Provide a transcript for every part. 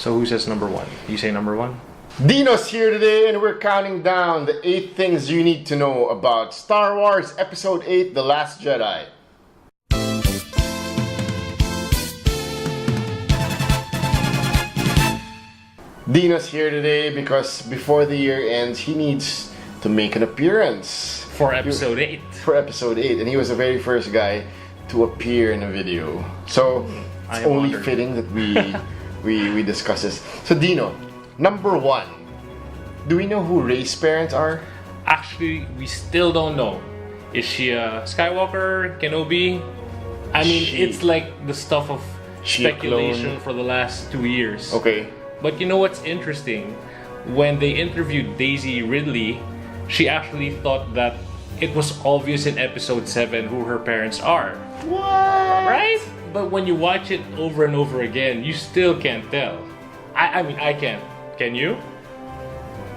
So who says number 1? You say number 1? Dino's here today, and we're counting down the 8 things you need to know about Star Wars Episode 8, The Last Jedi. Dino's here today because before the year ends, he needs to make an appearance. For Episode 8. For Episode 8, and he was the very first guy to appear in a video. So, it's only fitting that we discuss this. So, Dino, number 1. Do we know who Rey's parents are? Actually, we still don't know. Is she a Skywalker, Kenobi? I mean, it's like the stuff of speculation for the last 2 years. Okay. But you know what's interesting? When they interviewed Daisy Ridley, she actually thought that it was obvious in Episode 7 who her parents are. What? Right? But when you watch it over and over again, you still can't tell. I mean, I can't. Can you?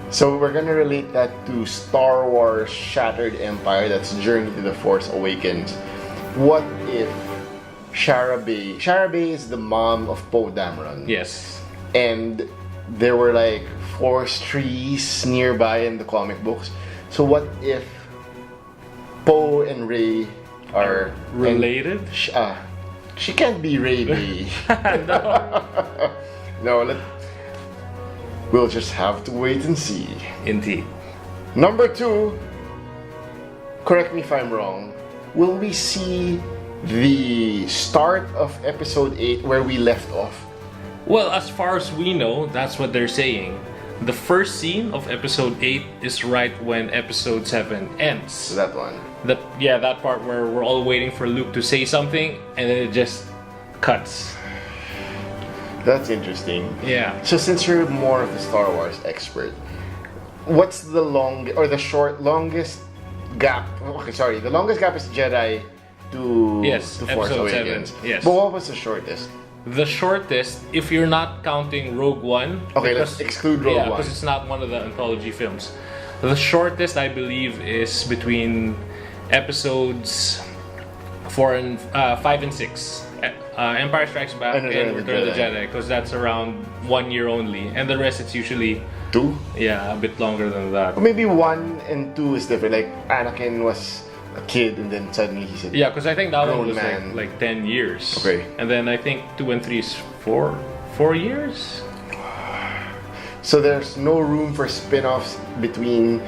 So we're gonna relate that to Star Wars Shattered Empire, that's Journey to the Force Awakens. What if Shara Bay is the mom of Poe Dameron. Yes. And there were like forest trees nearby in the comic books. So what if Poe and Rey are related? She can't be Rey Bay. No, we'll just have to wait and see. Indeed. Number 2, correct me if I'm wrong, will we see the start of Episode 8 where we left off? Well, as far as we know, that's what they're saying. The first scene of Episode 8 is right when Episode 7 ends. So that one. That part where we're all waiting for Luke to say something and then it just cuts. That's interesting. Yeah. So since you're more of a Star Wars expert, what's the longest gap? Okay, sorry. The longest gap is Jedi to Force Awakens. 7. Yes. But what was the shortest? The shortest, if you're not counting Rogue One. Okay, let's exclude Rogue One. Yeah, because it's not one of the anthology films. The shortest, I believe, is between Episodes 5 and 6. Empire Strikes Back and Return of the Jedi, because that's around 1 year only, and the rest it's usually 2. Yeah, a bit longer than that. Or maybe 1 and 2 is different. Like Anakin was a kid, and then suddenly he's a because I think that one was man. like 10 years. Okay, and then I think 2 and 3 is 4 years. So there's no room for spin-offs between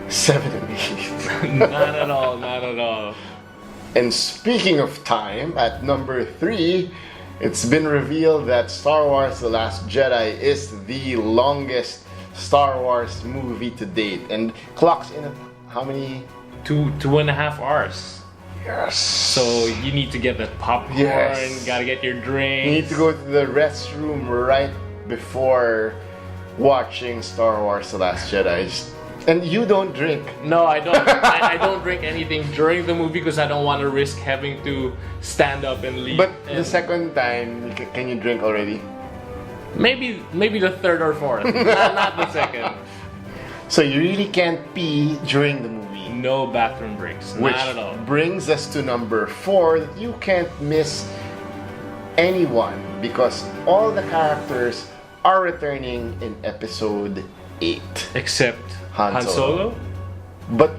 7 and 8. Not at all. Not at all. And speaking of time, at number 3, it's been revealed that Star Wars The Last Jedi is the longest Star Wars movie to date, and clocks in at how many? 2.5 hours. Yes. So you need to get that popcorn, gotta get your drink. You need to go to the restroom right before watching Star Wars The Last Jedi. And you don't drink. No, I don't. I don't drink anything during the movie because I don't want to risk having to stand up and leave. But the second time, can you drink already? Maybe the third or fourth, not the second. So you really can't pee during the movie. No bathroom breaks, not at all. Brings us to number 4, that you can't miss anyone because all the characters are returning in Episode 8. Except Han Solo? But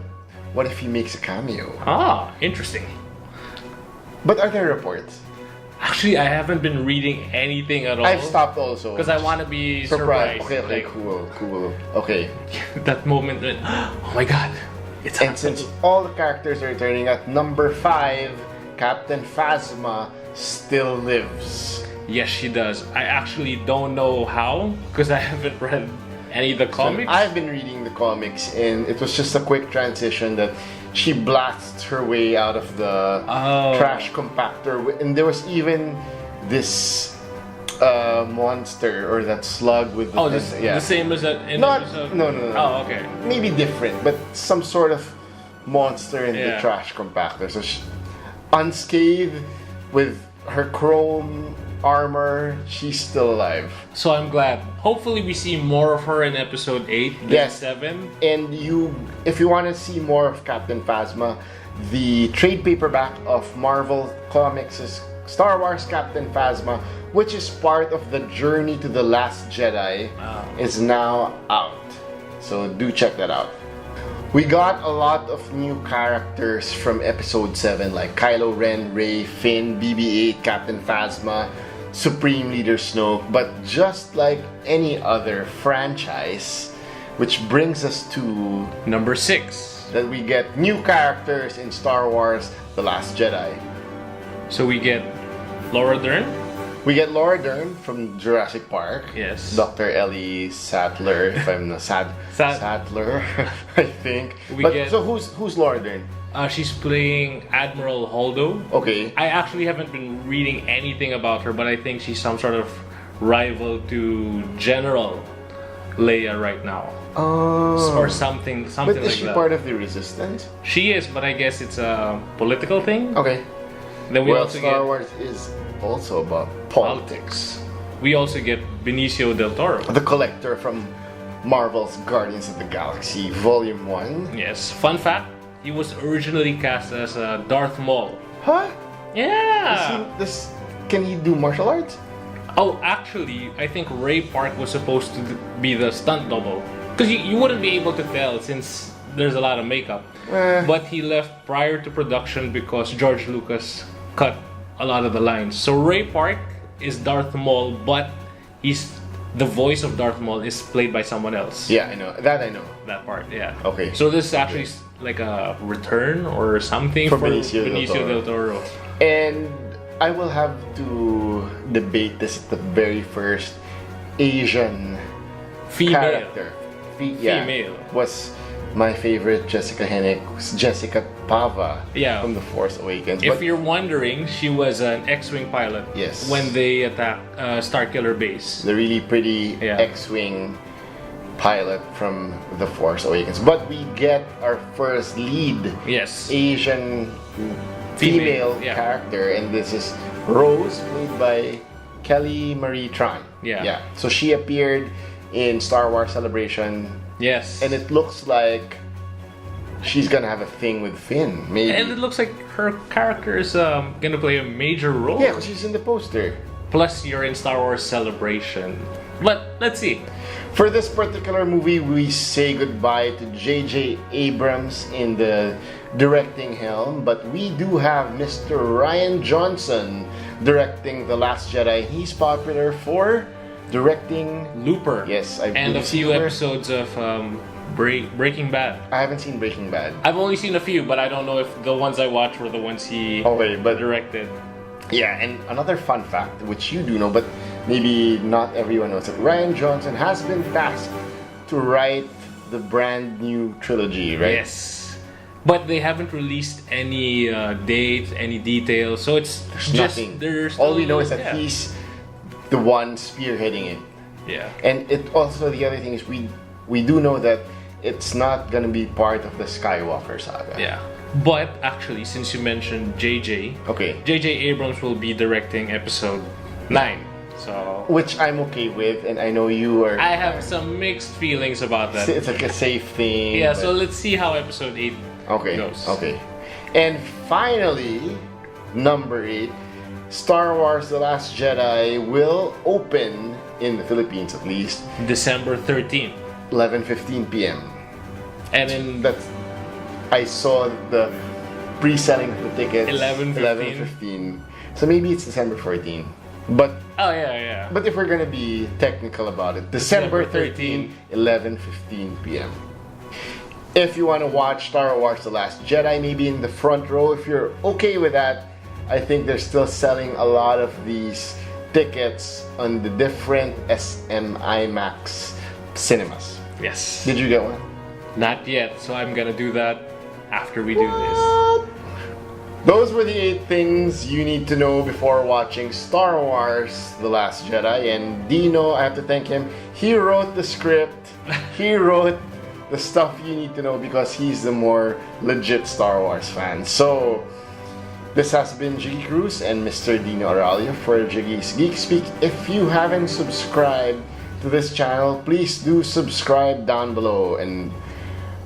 what if he makes a cameo? Ah, interesting. But are there reports? Actually, I haven't been reading anything at all. I've stopped also. Because I want to be surprised. Okay, cool. Okay. That moment when, oh my god, it's And since all the characters are returning, at number 5, Captain Phasma still lives. Yes, she does. I actually don't know how, because I haven't read any of the comics. So I've been reading the comics, and it was just a quick transition that she blasts her way out of the trash compactor, and there was even this monster or that slug with the same as that in episode? No. Oh, okay. Maybe different, but some sort of monster in the trash compactor. So she, unscathed with her chrome armor, she's still alive. So I'm glad. Hopefully we see more of her in Episode 8 than 7. And if you want to see more of Captain Phasma, the trade paperback of Marvel Comics' Star Wars Captain Phasma which is part of the Journey to the Last Jedi, is now out. So do check that out. We got a lot of new characters from Episode 7 like Kylo Ren, Rey, Finn, BB-8, Captain Phasma, Supreme Leader Snoke. But just like any other franchise, which brings us to number 6. That we get new characters in Star Wars The Last Jedi. So we get Laura Dern. We get Laura Dern from Jurassic Park. Yes. Dr. Ellie Sattler, if I'm not Sattler, I think. So who's Laura Dern? She's playing Admiral Holdo. Okay. I actually haven't been reading anything about her, but I think she's some sort of rival to General Leia right now. Oh. Or something like that. But is she part of the Resistance? She is, but I guess it's a political thing. Okay. Then we also Star Wars is also about politics. We also get Benicio del Toro, the collector from Marvel's Guardians of the Galaxy Volume 1. Yes. Fun fact, he was originally cast as Darth Maul. Huh? Yeah. Can he do martial arts? Oh, actually, I think Ray Park was supposed to be the stunt double. Because you wouldn't be able to tell since there's a lot of makeup. But he left prior to production because George Lucas cut a lot of the lines. So Ray Park is Darth Maul, but the voice of Darth Maul is played by someone else. Yeah, I know. That part, yeah. Okay. So this is actually like a return or something for Benicio del Toro. And I will have to debate this at the very first Asian character. Female. Was my favorite Jessica Henwick, Jessica Pava from The Force Awakens. If you're wondering, she was an X-Wing pilot when they attacked Starkiller Base. The really pretty X-Wing pilot from The Force Awakens. But we get our first lead Asian female character, and this is Rose, played by Kelly Marie Tran. So she appeared in Star Wars Celebration. Yes. And it looks like she's gonna have a thing with Finn, maybe. And it looks like her character is gonna play a major role. Yeah, because she's in the poster. Plus, you're in Star Wars Celebration. But let's see. For this particular movie, we say goodbye to J.J. Abrams in the directing helm, but we do have Mr. Rian Johnson directing The Last Jedi. He's popular for directing Looper. Yes, and a few episodes of Breaking Bad. I haven't seen Breaking Bad. I've only seen a few, but I don't know if the ones I watched were the ones he directed. Yeah, and another fun fact, which you do know, but maybe not everyone knows, that Rian Johnson has been tasked to write the brand new trilogy, right? Yes. But they haven't released any dates, any details, so it's nothing. All we know is that he's the one spearheading it. Yeah. And it also, the other thing is we do know that it's not gonna be part of the Skywalker saga. Yeah. But actually, since you mentioned JJ, JJ Abrams will be directing episode 9. So which I'm okay with, and I know you are. I have some mixed feelings about that. It's like a safe thing. Yeah, so let's see how episode 8 goes. Okay. And finally, number 8, Star Wars The Last Jedi will open, in the Philippines at least, December 13th. 11:15 p.m. And I saw the pre-selling of the tickets 11:15. So maybe it's December 14. But But if we're gonna be technical about it, December 13, 11:15 p.m. If you want to watch Star Wars The Last Jedi, maybe in the front row, if you're okay with that, I think they're still selling a lot of these tickets on the different SM IMAX cinemas. Yes. Did you get one? Not yet, so I'm gonna do that after we do this. Those were the 8 things you need to know before watching Star Wars The Last Jedi. And Dino, I have to thank him. He wrote the script. He wrote the stuff you need to know because he's the more legit Star Wars fan. So, this has been Jiggy Cruz and Mr. Dino Aralia for Jiggy's Geek Speak. If you haven't subscribed to this channel, please do subscribe down below. And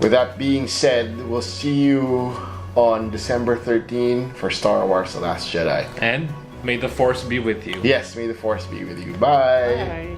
with that being said, we'll see you on December 13 for Star Wars The Last Jedi. And May the force be with you. Yes, may the force be with you. Bye. Bye.